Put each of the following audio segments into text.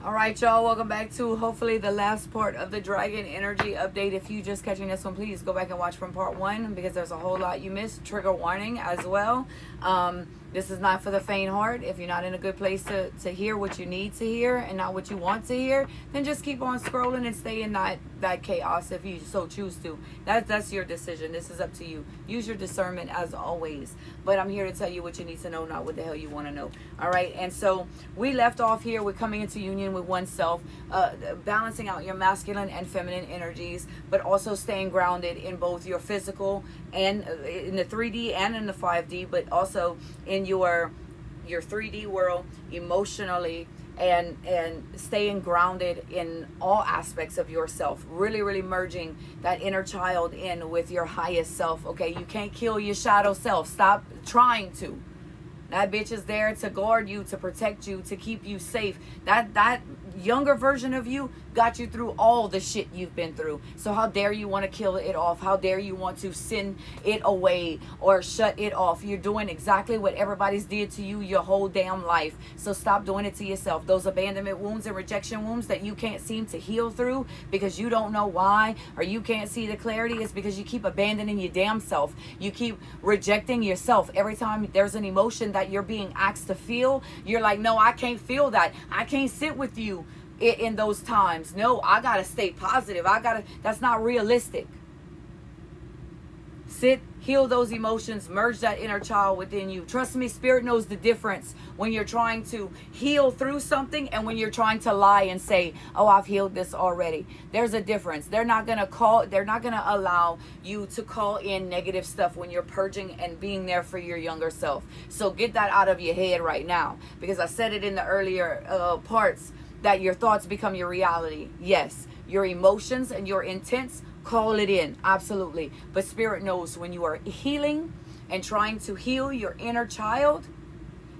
All right, y'all, welcome back to hopefully the last part of the Dragon Energy update. If you just catching this one, please go back and watch from part 1 because there's a whole lot you missed. Trigger warning as well. This is not for the faint heart. If you're not in a good place to hear what you need to hear and not what you want to hear, then just keep on scrolling and stay in that chaos if you so choose to. That's your decision. This is up to you. Use your discernment as always. But I'm here to tell you what you need to know, not what the hell you want to know. All right, and so we left off here with coming into union with oneself, balancing out your masculine and feminine energies, but also staying grounded in both your physical and in the 3D and in the 5D, but also in your 3D world emotionally, and staying grounded in all aspects of yourself, really merging that inner child in with your highest self. Okay, you can't kill your shadow self. Stop trying to. That bitch is there to guard you, to protect you, to keep you safe. That younger version of you got you through all the shit you've been through. So how dare you want to kill it off? How dare you want to send it away or shut it off? You're doing exactly what everybody's did to you your whole damn life. So stop doing it to yourself. Those abandonment wounds and rejection wounds that you can't seem to heal through because you don't know why, or you can't see the clarity, is because you keep abandoning your damn self. You keep rejecting yourself. Every time there's an emotion that you're being asked to feel, you're like, no, I can't feel that. I can't sit with you in those times. No, I gotta stay positive. That's not realistic. Sit, heal those emotions, merge that inner child within you. Trust me, Spirit knows the difference when you're trying to heal through something and when you're trying to lie and say, oh, I've healed this already. There's a difference. They're not gonna allow you to call in negative stuff when you're purging and being there for your younger self. So get that out of your head right now, because I said it in the earlier parts that your thoughts become your reality. Yes, your emotions and your intents, call it in, absolutely. But Spirit knows when you are healing and trying to heal your inner child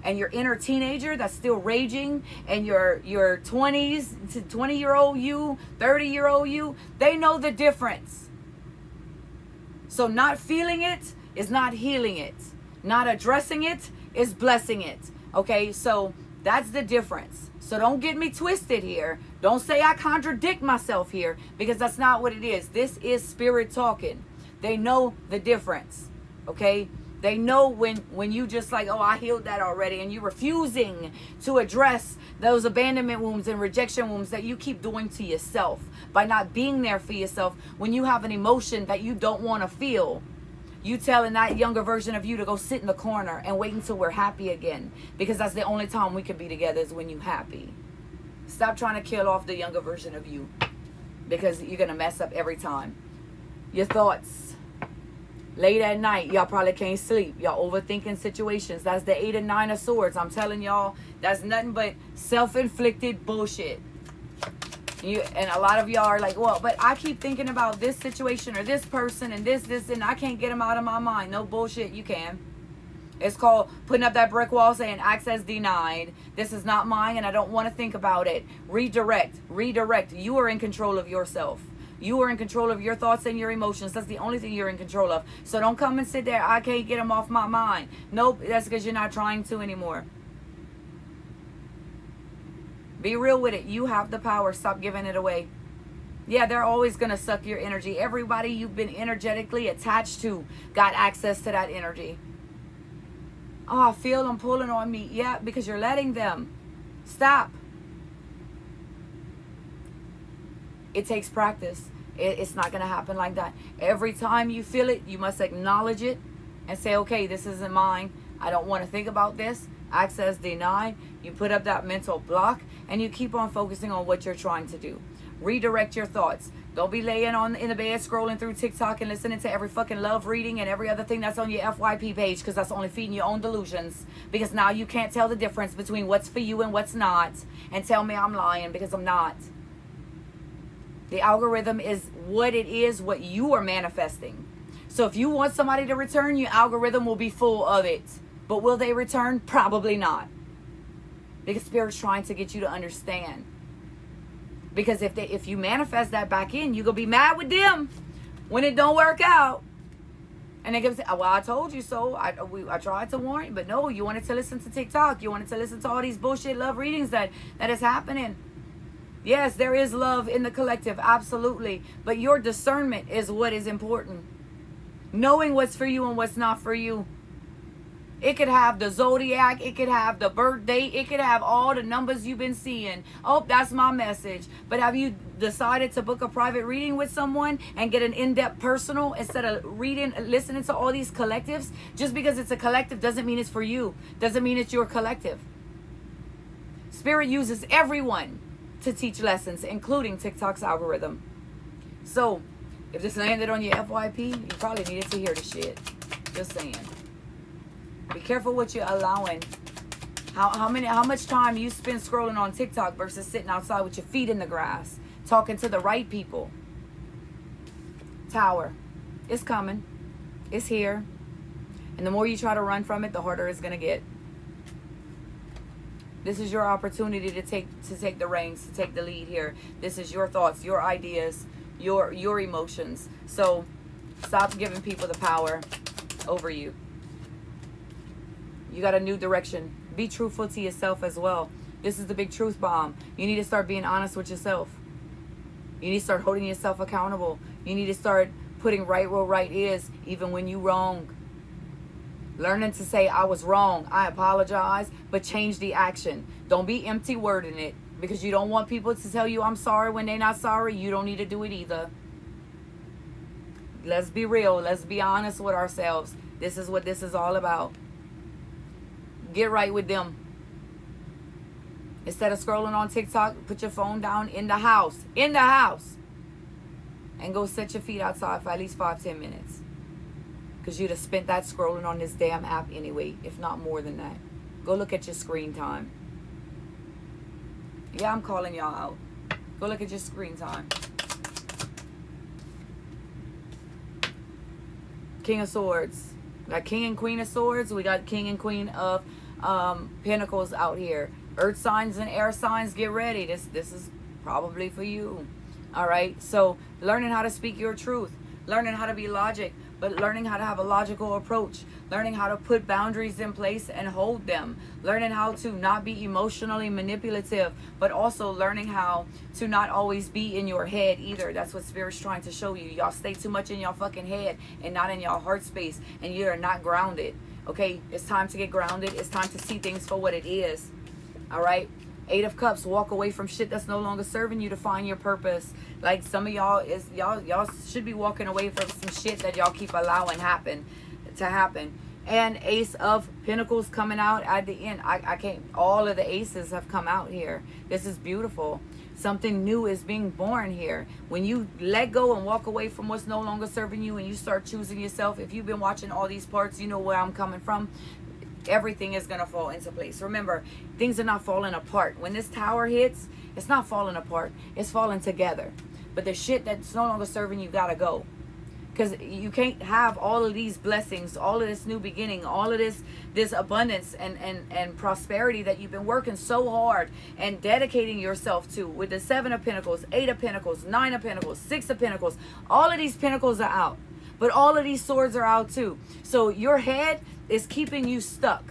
and your inner teenager that's still raging, and your 20s to 20-year-old you, 30-year-old you, they know the difference. So not feeling it is not healing it. Not addressing it is blessing it. Okay, so that's the difference. So don't get me twisted here. Don't say I contradict myself here, because that's not what it is. This is Spirit talking. They know the difference. Okay? They know when you just like, oh, I healed that already, and you're refusing to address those abandonment wounds and rejection wounds that you keep doing to yourself by not being there for yourself when you have an emotion that you don't want to feel. You telling that younger version of you to go sit in the corner and wait until we're happy again, because that's the only time we can be together is when you happy. Stop trying to kill off the younger version of you, because you're going to mess up every time. Your thoughts. Late at night, y'all probably can't sleep. Y'all overthinking situations. That's the 8 and 9 of Swords. I'm telling y'all, that's nothing but self-inflicted bullshit. And a lot of y'all are like, well, but I keep thinking about this situation or this person and this, and I can't get them out of my mind. No bullshit, you can. It's called putting up that brick wall saying access denied. This is not mine and I don't want to think about it. Redirect. You are in control of yourself. You are in control of your thoughts and your emotions. That's the only thing you're in control of. So don't come and sit there, I can't get them off my mind. Nope, that's because you're not trying to anymore. Be real with it. You have the power. Stop giving it away. Yeah, they're always going to suck your energy. Everybody you've been energetically attached to got access to that energy. Oh, I feel them pulling on me. Yeah, because you're letting them. Stop. It takes practice. It's not going to happen like that. Every time you feel it, you must acknowledge it and say, okay, this isn't mine. I don't want to think about this. Access denied. You put up that mental block and you keep on focusing on what you're trying to do. Redirect your thoughts. Don't be laying in the bed scrolling through TikTok and listening to every fucking love reading and every other thing that's on your FYP page, because that's only feeding your own delusions. Because now you can't tell the difference between what's for you and what's not. And tell me I'm lying, because I'm not. The algorithm is what it is, what you are manifesting. So if you want somebody to return, your algorithm will be full of it. But will they return? Probably not. Because Spirit's trying to get you to understand. Because if you manifest that back in, you're going to be mad with them when it don't work out. And they can say, well, I told you so. I tried to warn you. But no, you wanted to listen to TikTok. You wanted to listen to all these bullshit love readings that is happening. Yes, there is love in the collective, absolutely. But your discernment is what is important. Knowing what's for you and what's not for you. It could have the zodiac. It could have the birth date. It could have all the numbers you've been seeing. Oh, that's my message. But have you decided to book a private reading with someone and get an in-depth personal instead of listening to all these collectives? Just because it's a collective doesn't mean it's for you. Doesn't mean it's your collective. Spirit uses everyone to teach lessons, including TikTok's algorithm. So, if this landed on your FYP, you probably needed to hear the shit. Just saying. Be careful what you're allowing. How much time you spend scrolling on TikTok versus sitting outside with your feet in the grass, talking to the right people. Tower. It's coming. It's here. And the more you try to run from it, the harder it's gonna get. This is your opportunity to take the reins, to take the lead here. This is your thoughts, your ideas, your emotions. So stop giving people the power over you. You got a new direction. Be truthful to yourself as well. This is the big truth bomb. You need to start being honest with yourself. You need to start holding yourself accountable. You need to start putting right where right is, even when you wrong. Learning to say, I was wrong, I apologize, but change the action. Don't be empty wording it, because you don't want people to tell you I'm sorry when they're not sorry. You don't need to do it either. Let's be real. Let's be honest with ourselves. This is what this is all about. Get right with them. Instead of scrolling on TikTok, put your phone down in the house. In the house. And go set your feet outside for at least 5-10 minutes. Because you'd have spent that scrolling on this damn app anyway, if not more than that. Go look at your screen time. Yeah, I'm calling y'all out. Go look at your screen time. King of Swords. We got King and Queen of Swords. We got King and Queen of Pentacles out here. Earth signs and air signs, get ready. This is probably for you. All right. So learning how to speak your truth. Learning how to be logic, but learning how to have a logical approach. Learning how to put boundaries in place and hold them. Learning how to not be emotionally manipulative, but also learning how to not always be in your head either. That's what Spirit's trying to show you. Y'all stay too much in your fucking head and not in your heart space, and you're not grounded. Okay, it's time to get grounded. It's time to see things for what it is. All right. 8 of Cups, walk away from shit that's no longer serving you to find your purpose. Like some of y'all y'all should be walking away from some shit that y'all keep allowing to happen. And Ace of Pentacles coming out at the end. I can't, all of the aces have come out here. This is beautiful. Something new is being born here. When you let go and walk away from what's no longer serving you and you start choosing yourself, if you've been watching all these parts, you know where I'm coming from. Everything is going to fall into place. Remember, things are not falling apart. When this tower hits, it's not falling apart. It's falling together. But the shit that's no longer serving you got to go. Because you can't have all of these blessings, all of this new beginning, all of this abundance and prosperity that you've been working so hard and dedicating yourself to with the 7 of Pentacles, 8 of Pentacles, 9 of Pentacles, 6 of Pentacles. All of these Pentacles are out. But all of these swords are out too. So your head is keeping you stuck.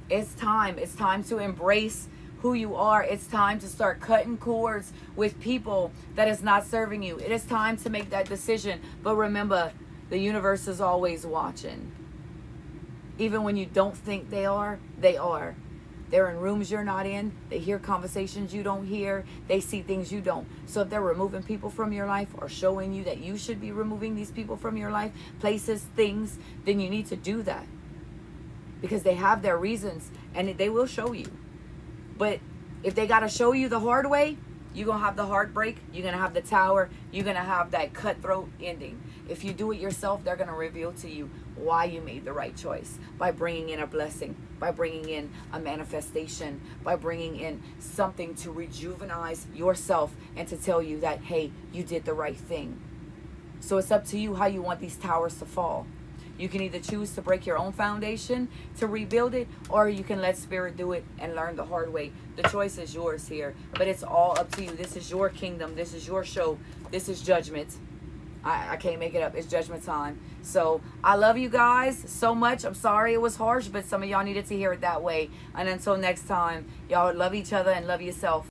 It's time. It's time to embrace who you are. It's time to start cutting cords with people that is not serving you. It is time to make that decision. But remember, the universe is always watching. Even when you don't think they are, they are. They're in rooms you're not in. They hear conversations you don't hear. They see things you don't. So if they're removing people from your life or showing you that you should be removing these people from your life, places, things, then you need to do that. Because they have their reasons and they will show you. But if they got to show you the hard way, you're going to have the heartbreak. You're going to have the tower. You're going to have that cutthroat ending. If you do it yourself, they're going to reveal to you why you made the right choice. By bringing in a blessing. By bringing in a manifestation. By bringing in something to rejuvenize yourself and to tell you that, hey, you did the right thing. So it's up to you how you want these towers to fall. You can either choose to break your own foundation to rebuild it, or you can let Spirit do it and learn the hard way. The choice is yours here, but it's all up to you. This is your kingdom. This is your show. This is judgment. I can't make it up. It's judgment time. So I love you guys so much. I'm sorry it was harsh, but some of y'all needed to hear it that way. And until next time, y'all love each other and love yourself.